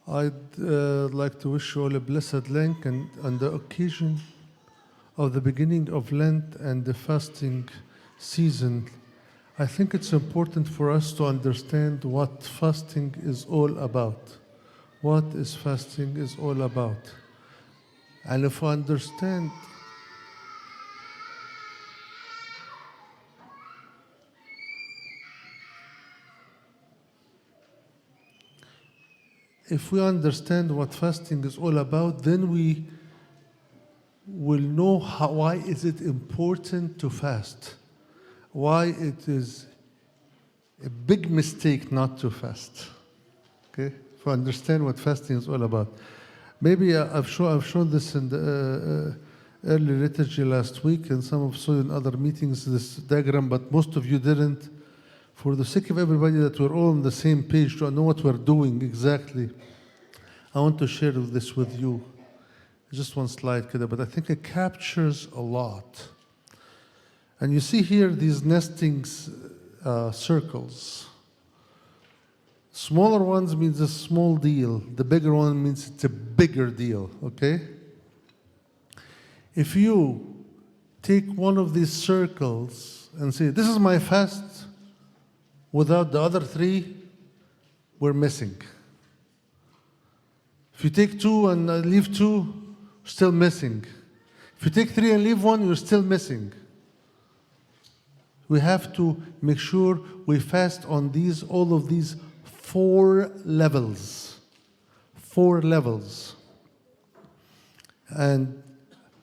I'd like to wish you all a blessed Lent, and on the occasion of the beginning of Lent and the fasting season, I think it's important for us to understand what fasting is all about. What is fasting is all about. And if we understand what fasting is all about, then we will know why is it important to fast, why it is a big mistake not to fast. Okay, if we understand what fasting is all about. Maybe I've shown this in the early liturgy last week, and some of you saw in other meetings this diagram, but most of you didn't. For the sake of everybody, that we're all on the same page to know what we're doing exactly, I want to share this with you. Just one slide, but I think it captures a lot. And you see here these nesting circles. Smaller ones means a small deal. The bigger one means it's a bigger deal, okay? If you take one of these circles and say, this is my fast, without the other three, we're missing. If you take two and leave two, still missing. If you take three and leave one, you're still missing. We have to make sure we fast on all of these 4 levels. 4 levels. And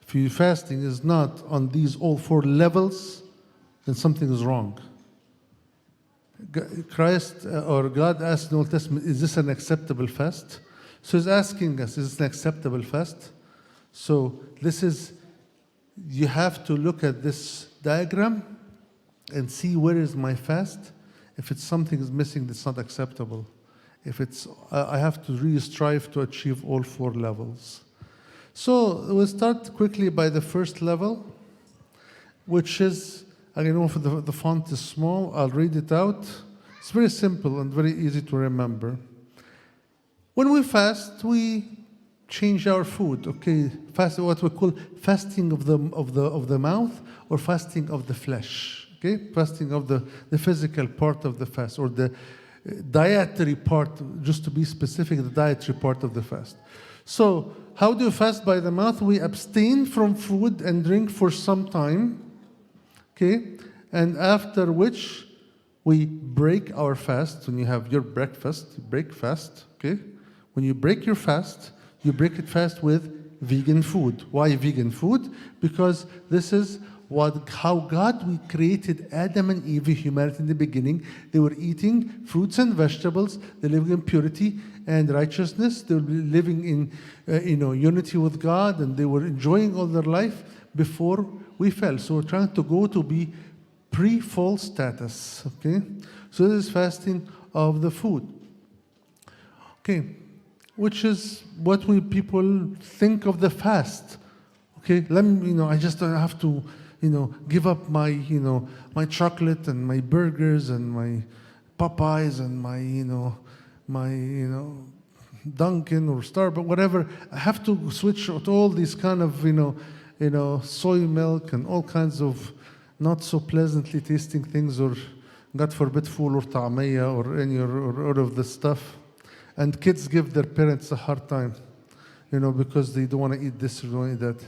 if your fasting is not on these all 4 levels, then something is wrong. Christ or God asked in the Old Testament, is this an acceptable fast? So he's asking us, is this an acceptable fast? So you have to look at this diagram and see where is my fast. If it's something is missing, that's not acceptable. I have to really strive to achieve all 4 levels. So we'll start quickly by the first level, which is, I know the font is small, I'll read it out. It's very simple and very easy to remember. When we fast, we change our food, okay? Fast, what we call fasting of the mouth or fasting of the flesh, okay? Fasting of the physical part of the fast, or the dietary part, just to be specific, the dietary part of the fast. So how do you fast by the mouth? We abstain from food and drink for some time, okay? And after which we break our fast. When you have your breakfast, you break fast, okay? When you break your fast, you break it fast with vegan food. Why vegan food? Because this is how God created Adam and Eve, humanity in the beginning. They were eating fruits and vegetables. They lived in purity and righteousness. They were living in unity with God, and they were enjoying all their life before we fell. So we're trying to go to be pre-fall status. Okay, so this is fasting of the food. Okay, which is what people think of the fast. Okay, I just have to, give up my, my chocolate and my burgers and my Popeyes and my Dunkin' or Starbucks, whatever. I have to switch to all these kind of, soy milk and all kinds of not so pleasantly tasting things, or God forbid, fool or ta'amiyya or any or all of this stuff. And kids give their parents a hard time, because they don't want to eat this or don't eat that.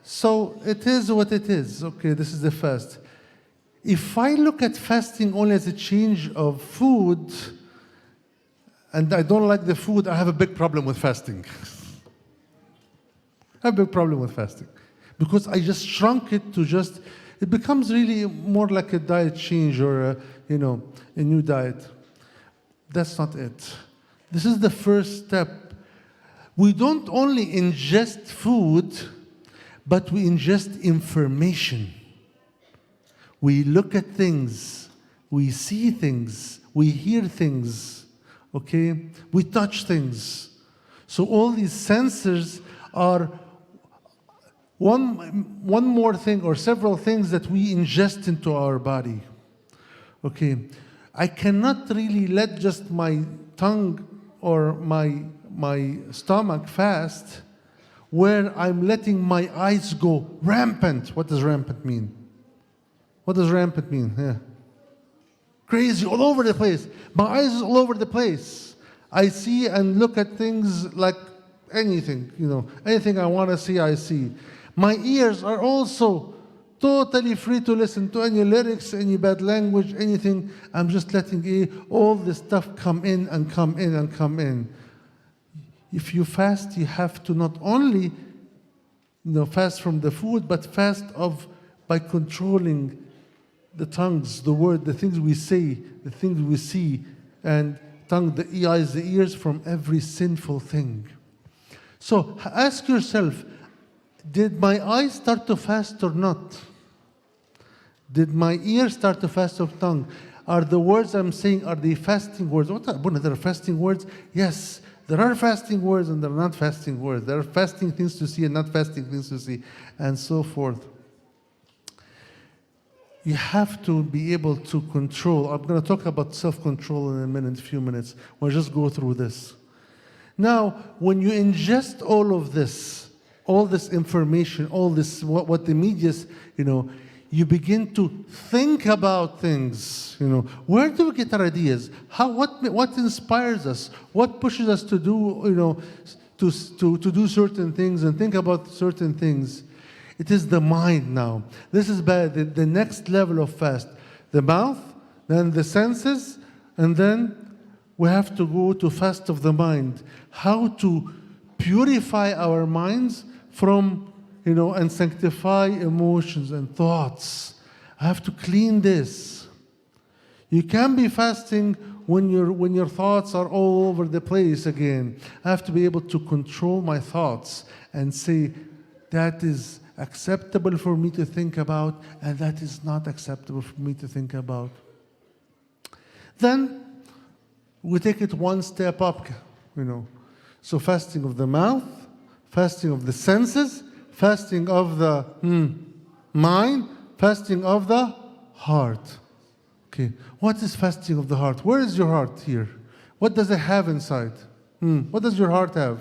So it is what it is. Okay, this is the fast. If I look at fasting only as a change of food, and I don't like the food, I have a big problem with fasting. I have a big problem with fasting. Because I just shrunk it to it becomes really more like a diet change or a new diet. That's not it. This is the first step. We don't only ingest food, but we ingest information. We look at things, we see things, we hear things, okay? We touch things. So all these sensors are one more thing or several things that we ingest into our body, okay? I cannot really let just my tongue or my stomach fast, where I'm letting my eyes go rampant. What does rampant mean? What does rampant mean? Yeah. Crazy, all over the place. My eyes is all over the place. I see and look at things like anything, anything I want to see, I see. My ears are also totally free to listen to any lyrics, any bad language, anything. I'm just letting all this stuff come in and come in and come in. If you fast, you have to not only fast from the food, but fast by controlling the tongues, the word, the things we say, the things we see, and tongue, the eyes, the ears, from every sinful thing. So ask yourself, did my eyes start to fast or not? Did my ears start to fast or tongue? Are the words I'm saying, are they fasting words? What are there fasting words? Yes, there are fasting words and there are not fasting words. There are fasting things to see and not fasting things to see, and so forth. You have to be able to control. I'm going to talk about self-control in a minute, few minutes. We'll just go through this. Now, when you ingest all of this, all this information, all this, what the media's, you begin to think about things. Where do we get our ideas? What inspires us? What pushes us to do, to do certain things and think about certain things? It is the mind now. This is the next level of fast. The mouth, then the senses, and then we have to go to fast of the mind. How to purify our minds from, and sanctify emotions and thoughts. I have to clean this. You can be fasting when your thoughts are all over the place again. I have to be able to control my thoughts and say, that is acceptable for me to think about, and that is not acceptable for me to think about. Then we take it one step up, So fasting of the mouth, fasting of the senses, fasting of the mind, fasting of the heart. Okay, what is fasting of the heart? Where is your heart here? What does it have inside? What does your heart have?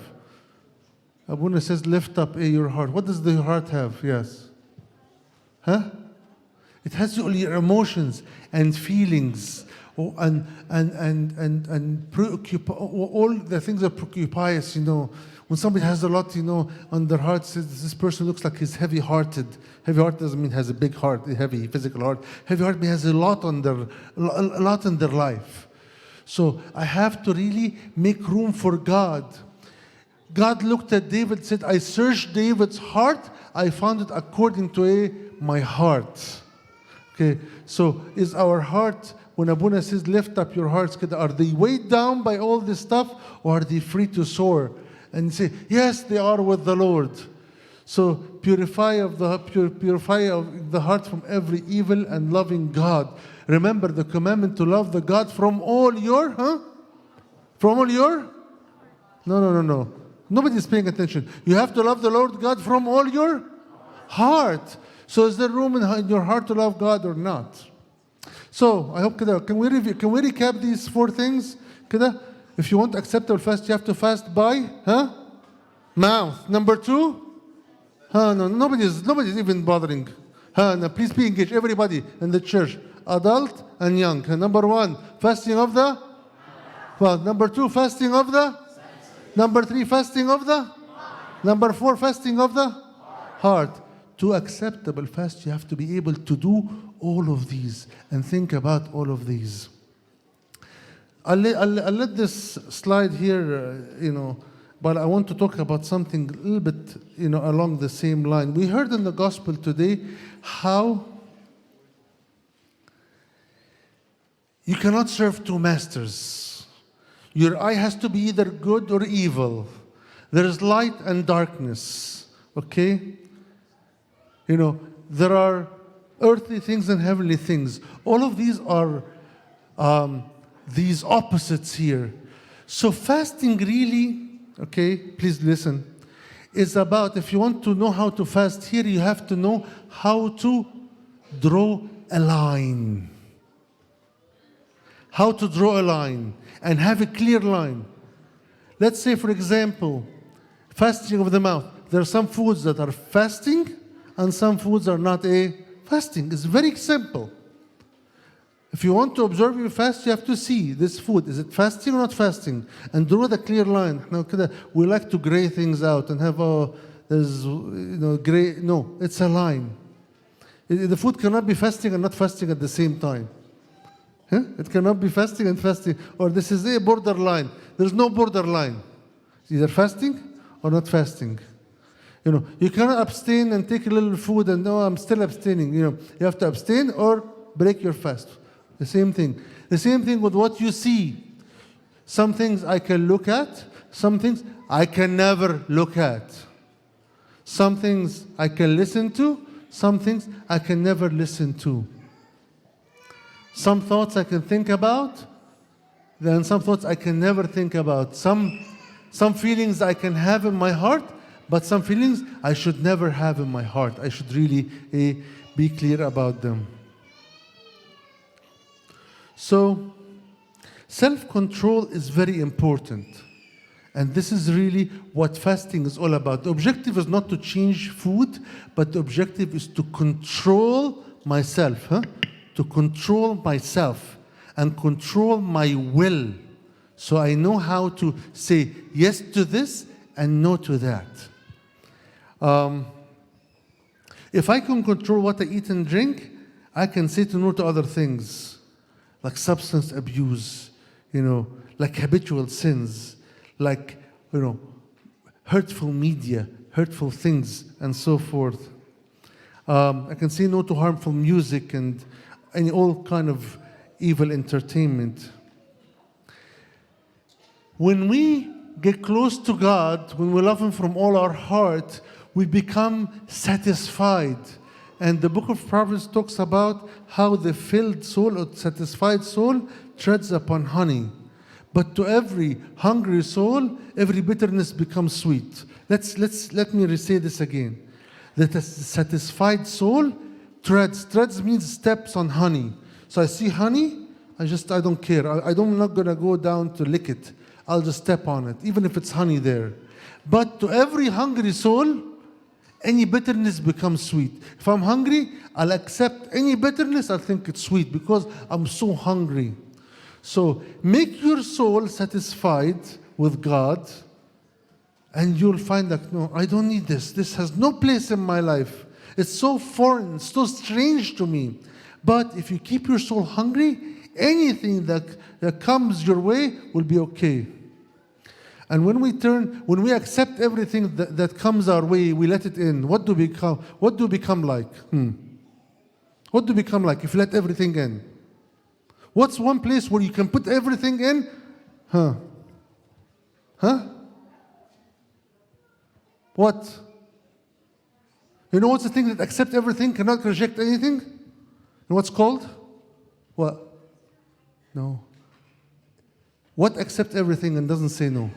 Abuna says, lift up your heart. What does the heart have? Yes. Huh? It has all your emotions and feelings, and all the things that preoccupy us, When somebody has a lot, on their heart, says this person looks like he's heavy-hearted. Heavy-hearted doesn't mean has a big heart, a heavy physical heart. Heavy-hearted means has a lot in their life. So I have to really make room for God. God looked at David and said, I searched David's heart, I found it according to my heart. Okay, so is our heart, when Abuna says, lift up your hearts, are they weighed down by all this stuff, or are they free to soar? And say, yes, they are with the Lord. So purify of the heart from every evil and loving God. Remember the commandment to love the God from all your, From all your? No. Nobody's paying attention. You have to love the Lord God from all your heart. So is there room in your heart to love God or not? So I hope, can we recap these 4 things? If you want acceptable fast, you have to fast by mouth. Number 2, no, nobody's even bothering. No, please be engaged, everybody in the church, adult and young. Number 1, fasting of the. Well, number 2, fasting of the. Number 3, fasting of the. Number 4, fasting of the heart. To acceptable fast, you have to be able to do all of these and think about all of these. I'll let this slide here, but I want to talk about something a little bit, along the same line. We heard in the gospel today how you cannot serve 2 masters. Your eye has to be either good or evil. There is light and darkness, okay? There are earthly things and heavenly things. All of these are these opposites here. So fasting really, okay, please listen, is about, if you want to know how to fast here, you have to know how to draw a line. How to draw a line and have a clear line. let's say, for example, fasting of the mouth. There are some foods that are fasting and some foods are not a fasting. It's very simple. If you want to observe your fast, you have to see this food. Is it fasting or not fasting? And draw the clear line. Now, we like to gray things out and have there's gray. No, it's a line. The food cannot be fasting and not fasting at the same time. It cannot be fasting and fasting. Or this is a borderline. There's no borderline. It's either fasting or not fasting. You cannot abstain and take a little food and no, I'm still abstaining. You have to abstain or break your fast. The same thing. The same thing with what you see. Some things I can look at. Some things I can never look at. Some things I can listen to. Some things I can never listen to. Some thoughts I can think about. Then some thoughts I can never think about. Some feelings I can have in my heart. But some feelings I should never have in my heart. I should really be clear about them. So, self-control is very important. And this is really what fasting is all about. The objective is not to change food, but the objective is to control myself. To control myself and control my will. So I know how to say yes to this and no to that. If I can control what I eat and drink, I can say no to other things. Like substance abuse, like habitual sins, like, hurtful media, hurtful things, and so forth. I can say no to harmful music and all kind of evil entertainment. When we get close to God, when we love Him from all our heart, we become satisfied. And the book of Proverbs talks about how the filled soul or satisfied soul treads upon honey. But to every hungry soul, every bitterness becomes sweet. Let me re-say this again. The satisfied soul treads. Treads means steps on honey. So I see honey, I don't care. I'm not going to go down to lick it. I'll just step on it, even if it's honey there. But to every hungry soul, any bitterness becomes sweet. If I'm hungry, I'll accept any bitterness. I'll think it's sweet because I'm so hungry. So make your soul satisfied with God, and you'll find that, no, I don't need this. This has no place in my life. It's so foreign, it's so strange to me. But if you keep your soul hungry, anything that comes your way will be okay. And when we accept everything that comes our way, we let it in. What do we become like? What do we become like if you let everything in? What's one place where you can put everything in? What? What's the thing that accepts everything, cannot reject anything? And what's called? What? No. What accepts everything and doesn't say no?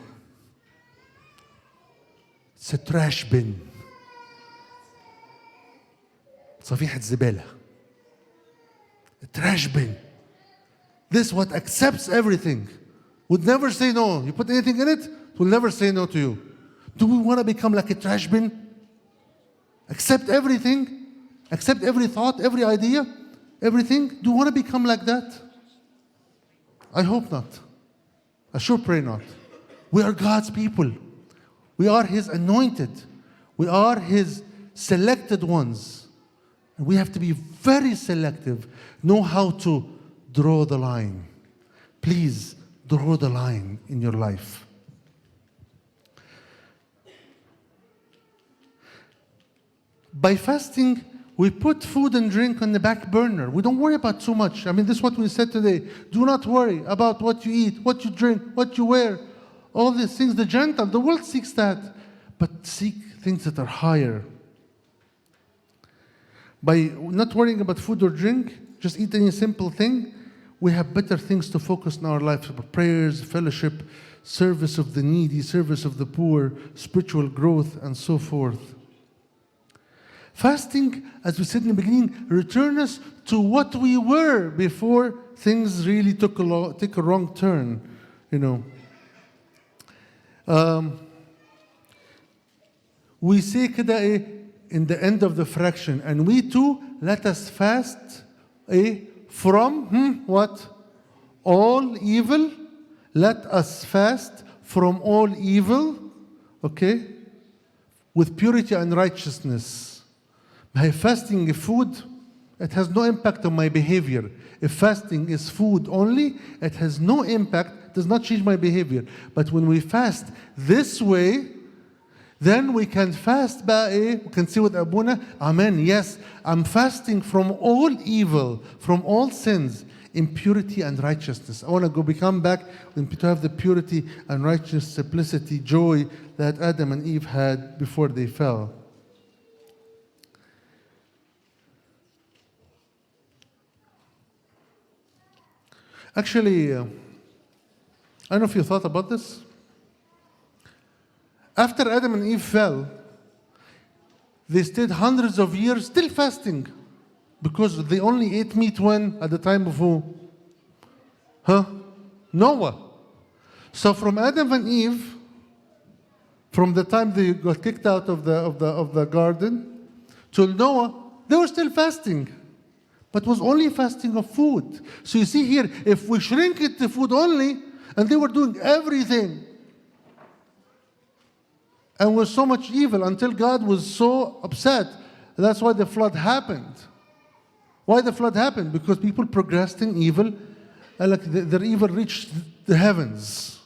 It's a trash bin. صفيحة زبالة. A trash bin. This what accepts everything. Would never say no. You put anything in it, it will never say no to you. Do we want to become like a trash bin? Accept everything. Accept every thought, every idea, everything. Do you want to become like that? I hope not. I sure pray not. We are God's people. We are His anointed. We are His selected ones. And we have to be very selective. Know how to draw the line. Please draw the line in your life. By fasting, we put food and drink on the back burner. We don't worry about too much. This is what we said today. Do not worry about what you eat, what you drink, what you wear. All these things, the world seeks that. But seek things that are higher. By not worrying about food or drink, just eat any simple thing, we have better things to focus in our lives. Prayers, fellowship, service of the needy, service of the poor, spiritual growth, and so forth. Fasting, as we said in the beginning, return us to what we were before things really took a wrong turn. We say كده in the end of the fraction, and we too let us fast from what? All evil. Let us fast from all evil, okay? With purity and righteousness. By fasting food, it has no impact on my behavior. If fasting is food only, it has no impact, does not change my behavior. But when we fast this way, then we can fast we can say with Abuna, Amen, yes, I'm fasting from all evil, from all sins, in purity and righteousness. I want to become back to have the purity and righteousness, simplicity, joy that Adam and Eve had before they fell. Actually, I don't know if you thought about this. After Adam and Eve fell, they stayed hundreds of years still fasting because they only ate meat when? At the time of who? Noah. So from Adam and Eve, from the time they got kicked out of the garden till Noah, they were still fasting. But was only fasting of food. So you see here, if we shrink it to food only, and they were doing everything, and was so much evil until God was so upset. That's why the flood happened. Why the flood happened? Because people progressed in evil, and their evil reached the heavens.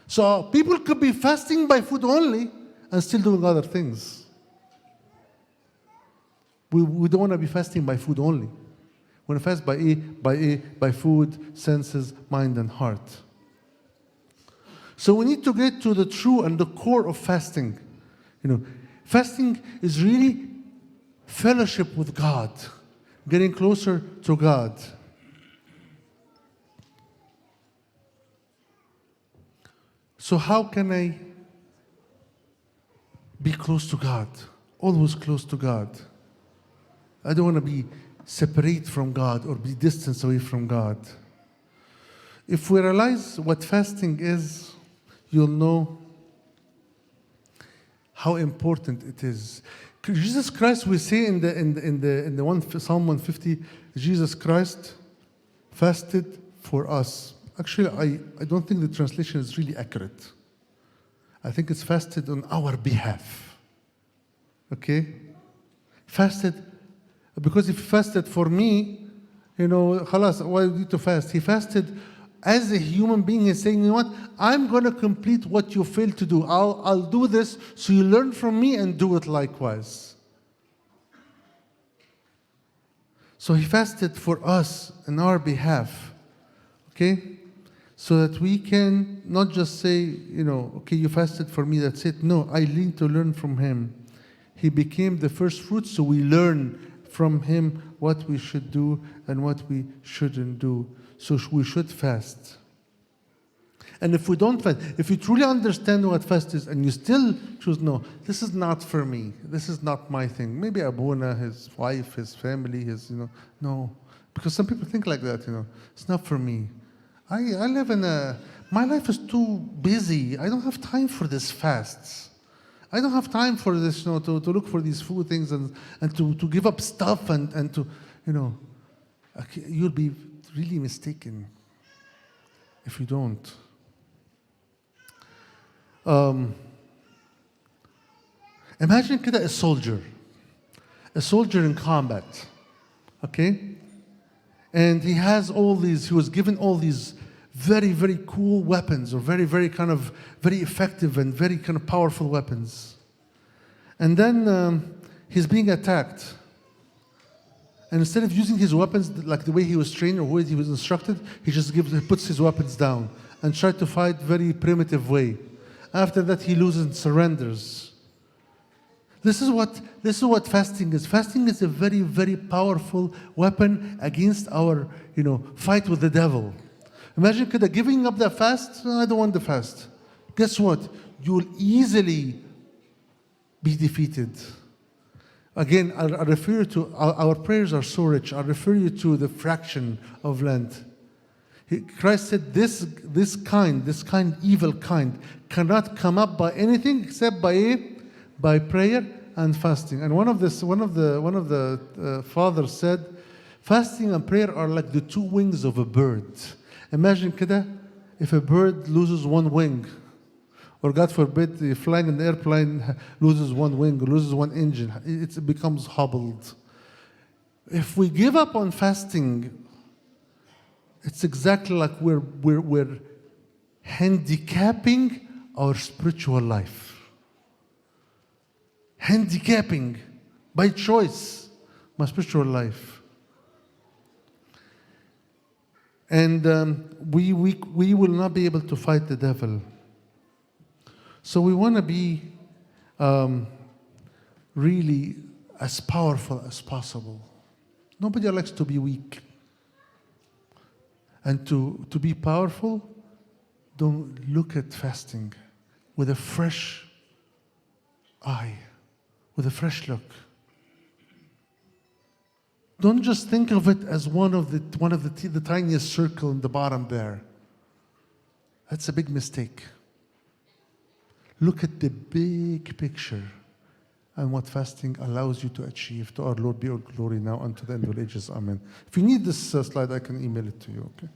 So people could be fasting by food only and still doing other things. We don't want to be fasting by food only. We want to fast by food, senses, mind, and heart. So we need to get to the true and the core of fasting. Fasting is really fellowship with God, getting closer to God. So how can I be close to God? Always close to God. I don't want to be separate from God or be distant away from God. If we realize what fasting is, you'll know how important it is. Jesus Christ, we say in the Psalm 150, Jesus Christ fasted for us. Actually, I don't think the translation is really accurate. I think it's fasted on our behalf. Okay? Fasted, because if he fasted for me, khalas, why do you need to fast? He fasted as a human being. He's saying, you know what? I'm going to complete what you failed to do. I'll do this so you learn from me and do it likewise. So he fasted for us on our behalf. Okay? So that we can not just say, okay, you fasted for me, that's it. No, I need to learn from him. He became the first fruit, so we learn from him what we should do and what we shouldn't do. So we should fast. And if we don't fast, if you truly understand what fast is and you still choose, no, this is not for me. This is not my thing. Maybe Abuna, his wife, his family, no. Because some people think like that, It's not for me. I live my life is too busy. I don't have time for this fasts. I don't have time for this, to look for these food things and to give up stuff and to, you'll be really mistaken if you don't. Imagine a soldier in combat, okay? And he was given all these very, very cool weapons, or very, very very effective and very powerful weapons. And then he's being attacked. And instead of using his weapons like the way he was trained or the way he was instructed, he puts his weapons down and tries to fight very primitive way. After that, he loses and surrenders. This is what fasting is. Fasting is a very, very powerful weapon against our, fight with the devil. Imagine giving up the fast. No, I don't want the fast. Guess what? You'll easily be defeated. Again, I refer you to, our prayers are so rich. I refer you to the fraction of Lent. Christ said, this kind, evil kind, cannot come up by anything except by prayer and fasting. And one of the fathers said, fasting and prayer are like the two wings of a bird. Imagine كده, if a bird loses one wing, or God forbid, flying an airplane loses one wing, or loses one engine, it becomes hobbled. If we give up on fasting, it's exactly like we're handicapping our spiritual life. Handicapping by choice my spiritual life. And we will not be able to fight the devil. So we want to be really as powerful as possible. Nobody likes to be weak. And to be powerful, don't look at fasting with a fresh eye, with a fresh look. Don't just think of it as one of the tiniest circle in the bottom there. That's a big mistake. Look at the big picture and what fasting allows you to achieve. To our Lord be all glory now unto the end of ages. Amen. If you need this slide, I can email it to you, okay?